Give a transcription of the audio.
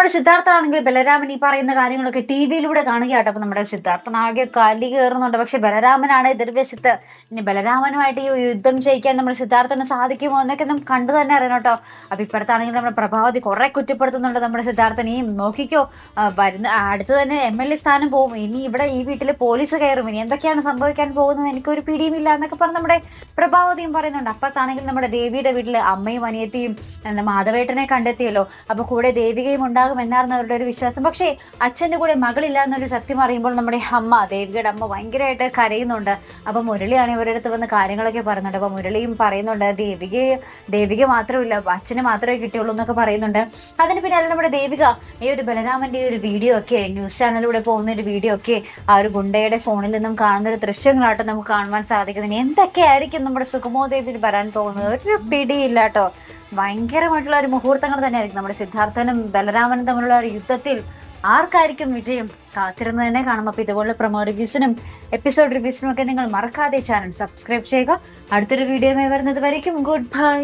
നമ്മുടെ സിദ്ധാർത്ഥനാണെങ്കിൽ ബലരാമൻ ഈ പറയുന്ന കാര്യങ്ങളൊക്കെ ടിവിയിലൂടെ കാണുകയാട്ടോ. അപ്പൊ നമ്മുടെ സിദ്ധാർത്ഥനാകെ കലി കയറുന്നുണ്ട്. പക്ഷെ ബലരാമനാണ് എതിർവശത്ത്. ഇനി ബലരാമനുമായിട്ട് ഈ യുദ്ധം ചെയ്യിക്കാൻ നമ്മുടെ സിദ്ധാർത്ഥന് സാധിക്കുമോ എന്നൊക്കെ നമുക്ക് കണ്ടു തന്നെ അറിയണം കേട്ടോ. അപ്പൊ ഇപ്പുറത്താണെങ്കിൽ നമ്മുടെ പ്രഭാവതി കുറെ കുറ്റപ്പെടുത്തുന്നുണ്ട് നമ്മുടെ സിദ്ധാർത്ഥൻ. ഈ നോക്കിക്കോ, വരുന്ന അടുത്ത് തന്നെ MLA സ്ഥാനം പോകും, ഇനി ഇവിടെ ഈ വീട്ടില് പോലീസ് കയറും, ഇനി എന്തൊക്കെയാണ് സംഭവിക്കാൻ പോകുന്നത് എനിക്കൊരു പിടിയുമില്ല എന്നൊക്കെ പറഞ്ഞ് നമ്മുടെ പ്രഭാവതിയും പറയുന്നുണ്ട്. അപ്പത്താണെങ്കിൽ നമ്മുടെ ദേവിയുടെ വീട്ടില് അമ്മയും അനിയത്തിയും മാധവേട്ടനെ കണ്ടെത്തിയല്ലോ. അപ്പൊ കൂടെ ദേവികയും ഉണ്ടാകും എന്നായിരുന്നു അവരുടെ ഒരു വിശ്വാസം. പക്ഷേ അച്ഛന്റെ കൂടെ മകളില്ല എന്നൊരു സത്യം അറിയുമ്പോൾ നമ്മുടെ അമ്മ, ദേവികയുടെ അമ്മ ഭയങ്കരമായിട്ട് കരയുന്നുണ്ട്. അപ്പൊ മുരളിയാണ് ഇവരുടെ അടുത്ത് വന്ന് കാര്യങ്ങളൊക്കെ പറയുന്നുണ്ട്. അപ്പൊ മുരളിയും പറയുന്നുണ്ട് ദേവിക മാത്രമില്ല, അച്ഛന് മാത്രമേ കിട്ടിയുള്ളൂ എന്നൊക്കെ പറയുന്നുണ്ട്. അതിന് പിന്നാലെ നമ്മുടെ ദേവിക ഈ ഒരു ബലരാമന്റെ ഈ ഒരു വീഡിയോ ഒക്കെ ന്യൂസ് ചാനലിലൂടെ പോകുന്ന ഒരു വീഡിയോ ഒക്കെ ആ ഒരു ഗുണ്ടയുടെ ഫോണിൽ നിന്നും കാണുന്ന ഒരു ദൃശ്യങ്ങളാട്ടോ നമുക്ക് കാണുവാൻ സാധിക്കുന്നത്. എന്തൊക്കെയായിരിക്കും നമ്മുടെ സുഗമോ ദേവിയിൽ വരാൻ പോകുന്നത് ഒരു പിടിയില്ല കേട്ടോ. ഭയങ്കരമായിട്ടുള്ള ഒരു മുഹൂർത്തങ്ങൾ തന്നെയായിരിക്കും നമ്മുടെ സിദ്ധാർത്ഥനും ബലരാമനും തമ്മിലുള്ള ഒരു യുദ്ധത്തിൽ. ആർക്കായിരിക്കും വിജയം കാത്തിരുന്ന് തന്നെ കാണും. അപ്പൊ ഇതുപോലുള്ള പ്രൊമോ റിവ്യൂസിനും എപ്പിസോഡ് റിവ്യൂസിനും ഒക്കെ നിങ്ങൾ മറക്കാതെ ചാനൽ സബ്സ്ക്രൈബ് ചെയ്യുക. അടുത്തൊരു വീഡിയോയുമായി വരുന്നത് വരയ്ക്കും ഗുഡ് ബൈ.